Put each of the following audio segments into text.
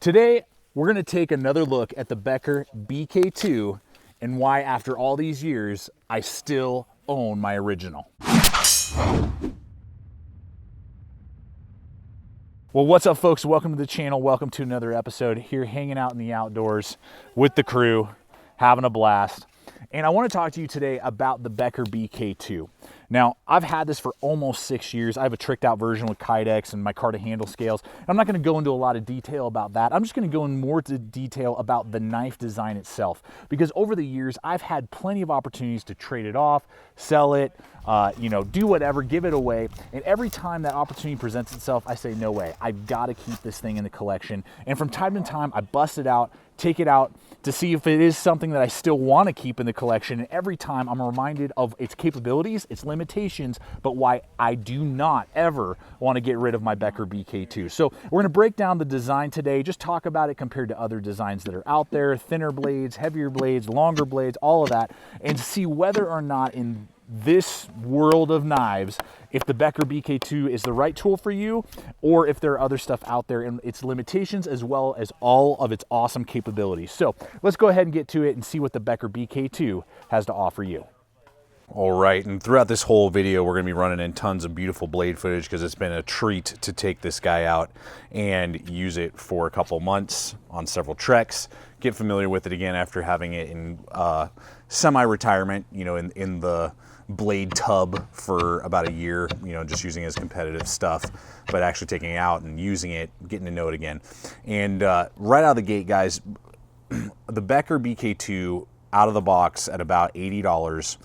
Today, we're gonna take another look at the Becker BK2 and why after all these years, I still own my original. Well, what's up folks? Welcome to the channel. Welcome to another episode here hanging out in the outdoors with the crew, having a blast. And I want to talk to you today about the Becker BK2. Now, I've had this for almost 6 years. I have a tricked out version with Kydex and micarta handle scales. I'm not going to go into a lot of detail about that. I'm just going to go in more to detail about the knife design itself. Because over the years, I've had plenty of opportunities to trade it off, sell it, do whatever, give it away. And every time that opportunity presents itself, I say, no way, I've got to keep this thing in the collection. And from time to time, I bust it out, take it out to see if it is something that I still want to keep in the collection. And every time I'm reminded of its capabilities, its limitations, but why I do not ever want to get rid of my Becker BK2. So we're going to break down the design today, just talk about it compared to other designs that are out there, thinner blades, heavier blades, longer blades, all of that, and see whether or not in this world of knives, if the Becker BK2 is the right tool for you, or if there are other stuff out there and its limitations as well as all of its awesome capabilities. So let's go ahead and get to it and see what the Becker BK2 has to offer you. All right, and throughout this whole video, we're gonna be running in tons of beautiful blade footage because it's been a treat to take this guy out and use it for a couple months on several treks, get familiar with it again after having it in semi-retirement, in the blade tub for about a year, just using it as competitive stuff, but actually taking it out and using it, getting to know it again. And right out of the gate, guys, the Becker BK2 out of the box at about $80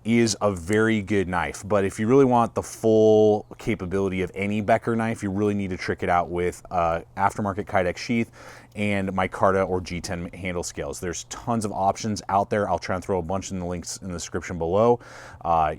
is a very good knife. But if you really want the full capability of any Becker knife, you really need to trick it out with aftermarket Kydex sheath and micarta or G10 handle scales. There's tons of options out there. I'll try and throw a bunch in the links in the description below.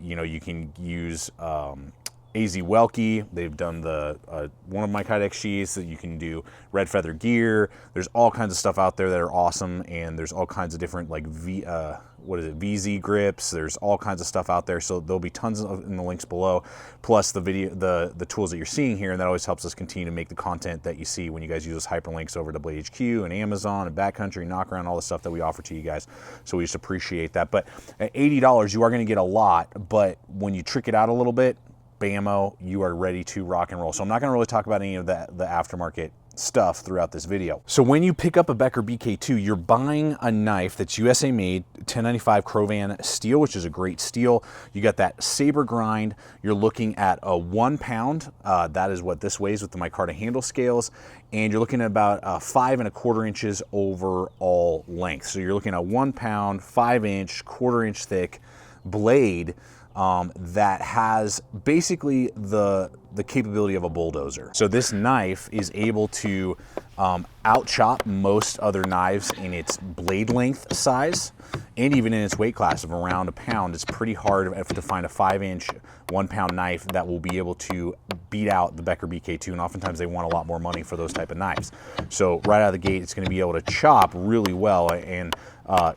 You can use AZ Welke. They've done the one of my Kydex sheaths. That you can do Red Feather Gear. There's all kinds of stuff out there that are awesome, and there's all kinds of different like VZ grips. There's all kinds of stuff out there, so there'll be tons in the links below, plus the video, the tools that you're seeing here, and that always helps us continue to make the content that you see when you guys use those hyperlinks over to Blade HQ and Amazon and Backcountry, Knockaround, all the stuff that we offer to you guys. So we just appreciate that. But at $80, you are going to get a lot, but when you trick it out a little bit, bammo, you are ready to rock and roll. So I'm not going to really talk about any of the aftermarket stuff throughout this video. So when you pick up a Becker BK2, you're buying a knife that's USA made, 1095 Crovan steel, which is a great steel. You got that saber grind. You're looking at a 1 pound. That is what this weighs with the micarta handle scales. And you're looking at about 5 1/4 inches overall length. So you're looking at 1 pound, 5 inch, 1/4 inch thick blade that has basically the capability of a bulldozer. So this knife is able to out-chop most other knives in its blade length size and even in its weight class of around 1 pound. It's pretty hard to find a 5 inch, 1 pound knife that will be able to beat out the Becker BK2, and oftentimes they want a lot more money for those type of knives. So right out of the gate, it's gonna be able to chop really well and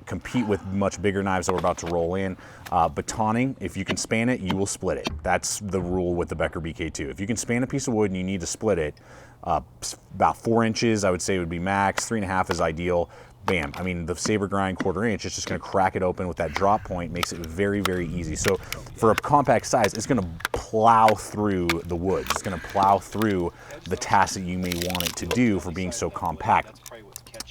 compete with much bigger knives that we're about to roll in. Batoning, if you can span it, you will split it. That's the rule with the Becker BK2. If you can span a piece of wood and you need to split it, about 4 inches, I would say would be max. 3.5 is ideal. Bam. I mean, the saber grind 1/4 inch, it's just going to crack it open with that drop point, makes it very, very easy. So for a compact size, it's going to plow through the woods. It's going to plow through the task that you may want it to do for being so compact.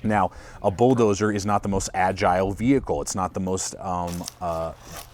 Now, a bulldozer is not the most agile vehicle. It's not the most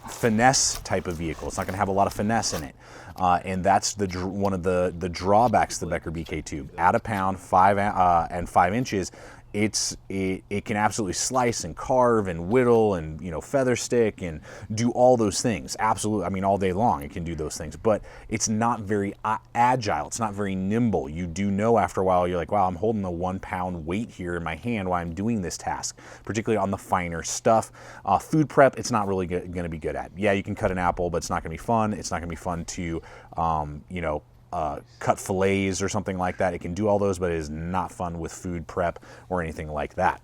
finesse type of vehicle. It's not going to have a lot of finesse in it. And that's one of the drawbacks to the Becker BK2. At 1 pound, 5 inches, it can absolutely slice and carve and whittle and feather stick and do all those things. Absolutely, I mean all day long it can do those things, but it's not very agile. It's not very nimble. You do know after a while, you're like, wow, I'm holding a 1 pound weight here in my hand while I'm doing this task, particularly on the finer stuff. Food prep, it's not really going to be good at. Yeah, you can cut an apple, but it's not going to be fun. It's not going to be fun to cut fillets or something like that. It can do all those, but it is not fun with food prep or anything like that.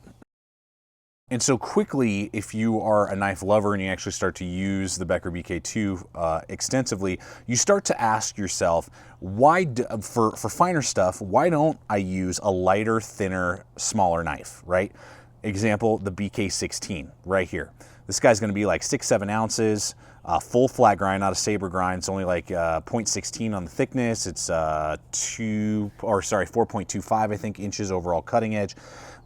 And so quickly, if you are a knife lover and you actually start to use the Becker BK2 extensively, you start to ask yourself, for finer stuff, why don't I use a lighter, thinner, smaller knife, right? Example, the BK16 right here. This guy's gonna be like 6-7 ounces, full flat grind, not a saber grind. It's only like 0.16 on the thickness. It's 4.25, I think, inches overall cutting edge.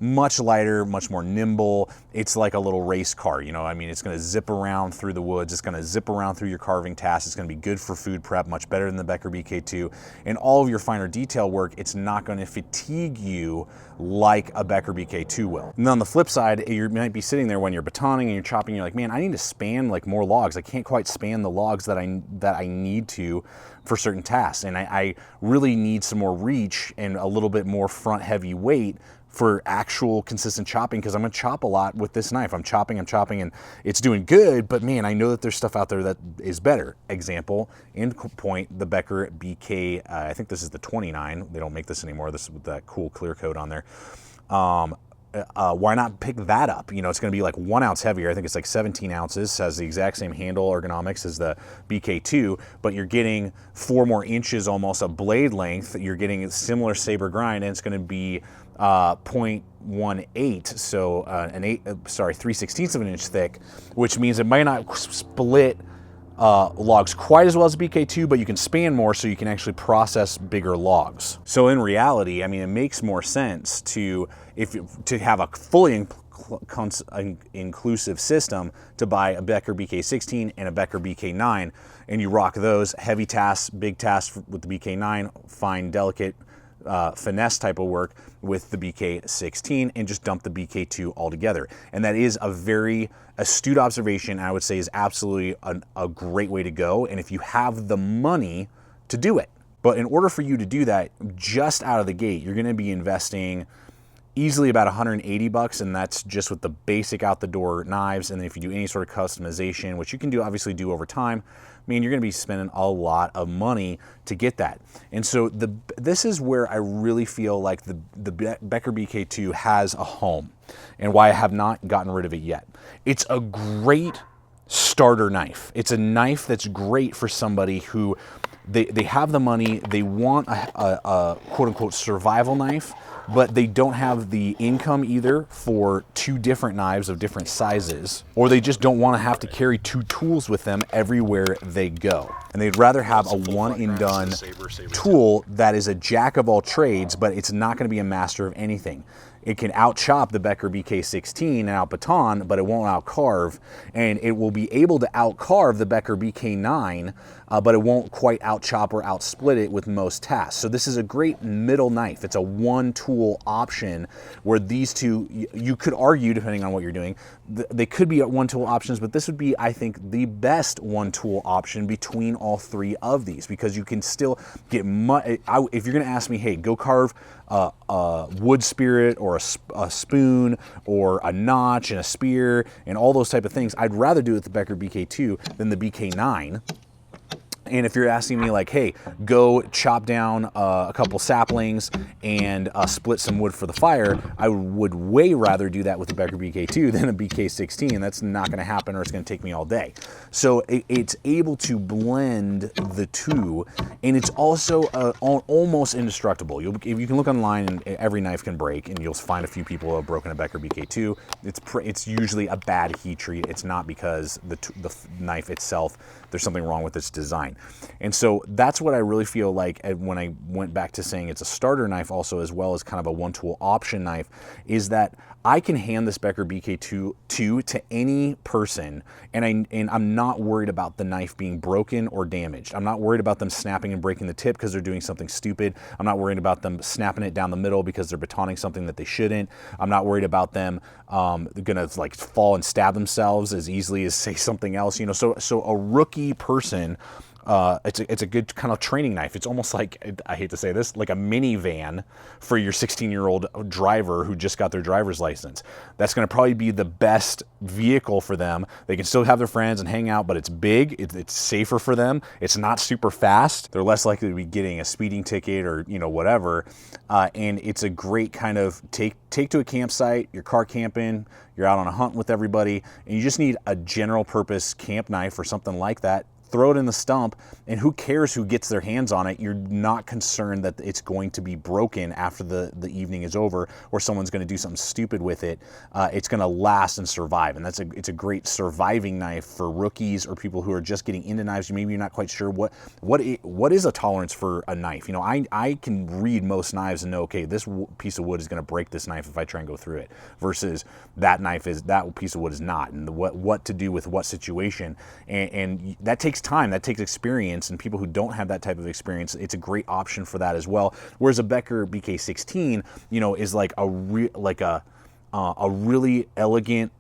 Much lighter, much more nimble. It's like a little race car, you know. I mean, it's gonna zip around through the woods. It's gonna zip around through your carving tasks. It's gonna be good for food prep, much better than the Becker BK2. And all of your finer detail work, it's not gonna fatigue you like a Becker BK2 will. And on the flip side, you might be sitting there when you're batoning and you're chopping, you're like, man, I need to span like more logs. I can't quite span the logs that I need to for certain tasks. And I really need some more reach and a little bit more front heavy weight for actual consistent chopping, because I'm gonna chop a lot with this knife. I'm chopping, and it's doing good, but man, I know that there's stuff out there that is better. Example, end point, the Becker BK, I think this is the 29. They don't make this anymore. This is with that cool clear coat on there. Why not pick that up? You know, it's gonna be like 1 ounce heavier. I think it's like 17 ounces, has the exact same handle ergonomics as the BK2, but you're getting 4 more inches almost of blade length. You're getting a similar saber grind, and it's gonna be 0.18, so 3/16 of an inch thick, which means it might not split logs quite as well as BK2, but you can span more, so you can actually process bigger logs. So in reality, I mean, it makes more sense to have a fully inclusive system to buy a Becker BK16 and a Becker BK9, and you rock those heavy tasks, big tasks with the BK9, fine, delicate, finesse type of work with the BK16, and just dump the BK2 altogether. And that is a very astute observation. I would say is absolutely a great way to go, and if you have the money to do it. But in order for you to do that, just out of the gate, you're gonna be investing easily about 180 bucks, and that's just with the basic out the door knives. And then if you do any sort of customization, which you can obviously do over time, I mean, you're gonna be spending a lot of money to get that. And so this is where I really feel like the Becker BK2 has a home, and why I have not gotten rid of it yet. It's a great starter knife. It's a knife that's great for somebody who they have the money, they want a quote unquote survival knife, but they don't have the income either for 2 different knives of different sizes, or they just don't want to have to carry 2 tools with them everywhere they go. And they'd rather have a one and done tool that is a jack of all trades, but it's not going to be a master of anything. It can out-chop the Becker BK16 and out-baton, but it won't out-carve. And it will be able to out-carve the Becker BK9, but it won't quite out-chop or out-split it with most tasks. So this is a great middle knife. It's a one-tool option where these two, you could argue, depending on what you're doing, they could be one-tool options, but this would be, I think, the best one-tool option between all 3 of these, because you can still get if you're gonna ask me, hey, go carve a wood spirit or a spoon or a notch and a spear and all those type of things, I'd rather do it with the Becker BK2 than the BK9. And if you're asking me like, hey, go chop down a couple saplings and split some wood for the fire, I would way rather do that with the Becker BK2 than a BK16. That's not gonna happen, or it's gonna take me all day. So it's able to blend the two, and it's also almost indestructible. You can look online, and every knife can break, and you'll find a few people who have broken a Becker BK2. It's usually a bad heat treat. It's not because the knife itself, there's something wrong with its design. And so that's what I really feel like when I went back to saying it's a starter knife also, as well as kind of a one-tool option knife, is that I can hand this Becker BK2 to any person, and I'm not worried about the knife being broken or damaged. I'm not worried about them snapping and breaking the tip because they're doing something stupid. I'm not worried about them snapping it down the middle because they're batoning something that they shouldn't. I'm not worried about them gonna like fall and stab themselves as easily as say something else. You know, so a rookie person it's a good kind of training knife. It's almost like, I hate to say this, like a minivan for your 16-year-old driver who just got their driver's license. That's going to probably be the best vehicle for them. They can still have their friends and hang out, but it's big, it's safer for them, it's not super fast, they're less likely to be getting a speeding ticket or, you know, whatever, and it's a great kind of take to a campsite, you're car camping, you're out on a hunt with everybody, and you just need a general purpose camp knife or something like that. Throw it in the stump, and who cares who gets their hands on it? You're not concerned that it's going to be broken after the evening is over, or someone's going to do something stupid with it. It's going to last and survive, and it's a great surviving knife for rookies or people who are just getting into knives. Maybe you're not quite sure what is a tolerance for a knife. You know, I can read most knives and know, okay, this piece of wood is going to break this knife if I try and go through it, versus that piece of wood is not, and what to do with what situation, and that takes time, that takes experience, and people who don't have that type of experience, it's a great option for that as well. Whereas a Becker BK16, you know, is like a really elegant,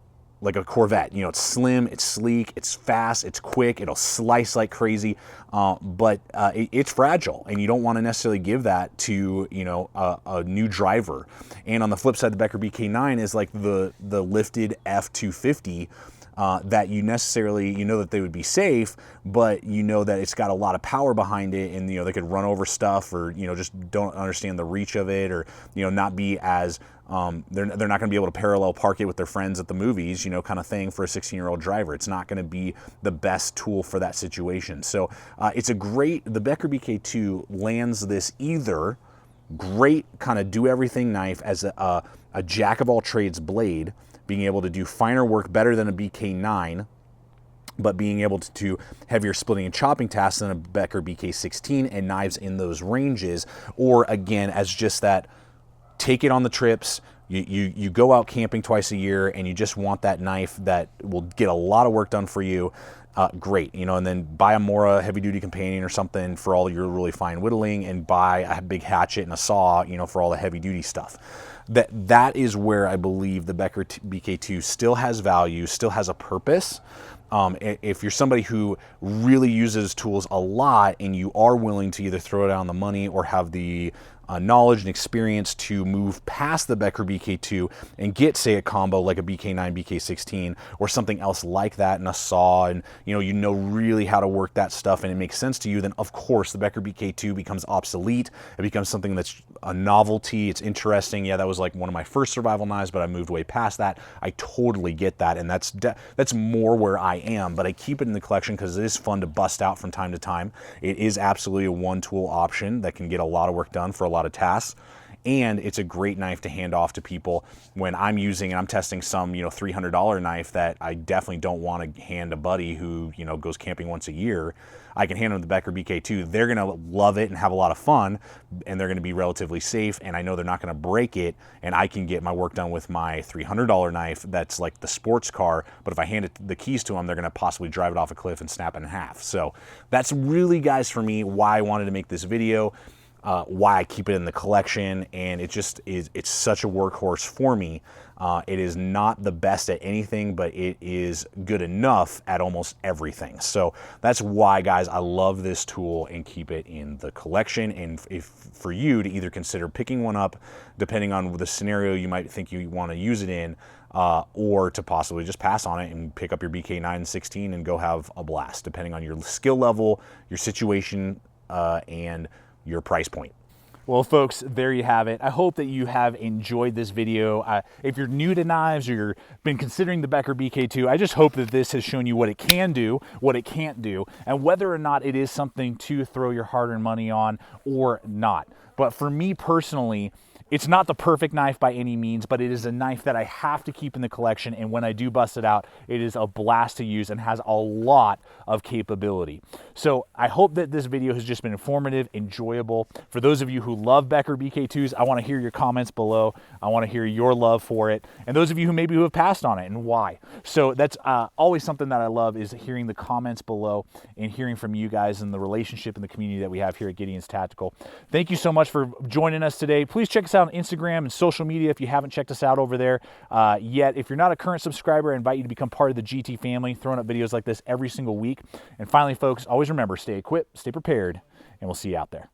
like a Corvette. You know, it's slim, it's sleek, it's fast, it's quick, it'll slice like crazy, but it's fragile, and you don't want to necessarily give that to, you know, a new driver. And on the flip side, the Becker BK9 is like the lifted F250. That you necessarily, you know that they would be safe, but you know that it's got a lot of power behind it, and, you know, they could run over stuff, or, you know, just don't understand the reach of it, or, you know, not be as, they're not going to be able to parallel park it with their friends at the movies, you know, kind of thing for a 16-year-old driver. It's not going to be the best tool for that situation. So it's the Becker BK2 lands this either great kind of do everything knife as a jack of all trades blade, being able to do finer work better than a BK9, but being able to do heavier splitting and chopping tasks than a Becker BK16 and knives in those ranges. Or again, as just that, take it on the trips, you go out camping twice a year and you just want that knife that will get a lot of work done for you. Great, you know, and then buy a Mora heavy duty companion or something for all your really fine whittling, and buy a big hatchet and a saw, you know, for all the heavy duty stuff. That is where I believe the Becker BK2 still has value, still has a purpose. If you're somebody who really uses tools a lot, and you are willing to either throw it on the money or have the knowledge and experience to move past the Becker BK2 and get, say, a combo like a BK9, BK16, or something else like that, and a saw, and you know really how to work that stuff, and it makes sense to you, then of course the Becker BK2 becomes obsolete. It becomes something that's a novelty. It's interesting. Yeah, that was like one of my first survival knives, but I moved way past that. I totally get that, and that's more where I am, but I keep it in the collection because it is fun to bust out from time to time. It is absolutely a one-tool option that can get a lot of work done for a lot of tasks, and it's a great knife to hand off to people when I'm using and I'm testing some, you know, $300 knife that I definitely don't want to hand a buddy who, you know, goes camping once a year. I can hand them the Becker BK2. They're going to love it and have a lot of fun, and they're going to be relatively safe, and I know they're not going to break it, and I can get my work done with my $300 knife that's like the sports car, but if I hand the keys to them, they're going to possibly drive it off a cliff and snap it in half. So that's really, guys, for me, why I wanted to make this video. Why I keep it in the collection, and it just is, it's such a workhorse for me. It is not the best at anything, but it is good enough at almost everything. So that's why, guys, I love this tool and keep it in the collection. And if for you to either consider picking one up, depending on the scenario you might think you want to use it in, or to possibly just pass on it and pick up your BK9 and 16 and go have a blast, depending on your skill level, your situation, and your price point. Well, folks, there you have it. I hope that you have enjoyed this video. If you're new to knives, or you've been considering the Becker BK2, I just hope that this has shown you what it can do, what it can't do, and whether or not it is something to throw your hard-earned money on or not. But for me personally, it's not the perfect knife by any means, but it is a knife that I have to keep in the collection, and when I do bust it out, it is a blast to use and has a lot of capability. So I hope that this video has just been informative, enjoyable. For those of you who love Becker BK2s, I want to hear your comments below. I want to hear your love for it, and those of you who have passed on it and why. So that's always something that I love, is hearing the comments below and hearing from you guys and the relationship and the community that we have here at Gideon's Tactical. Thank you so much for joining us today. Please check us us out on Instagram and social media if you haven't checked us out over there yet. If you're not a current subscriber, I invite you to become part of the GT family, throwing up videos like this every single week. And finally, folks, always remember, stay equipped, stay prepared, and we'll see you out there.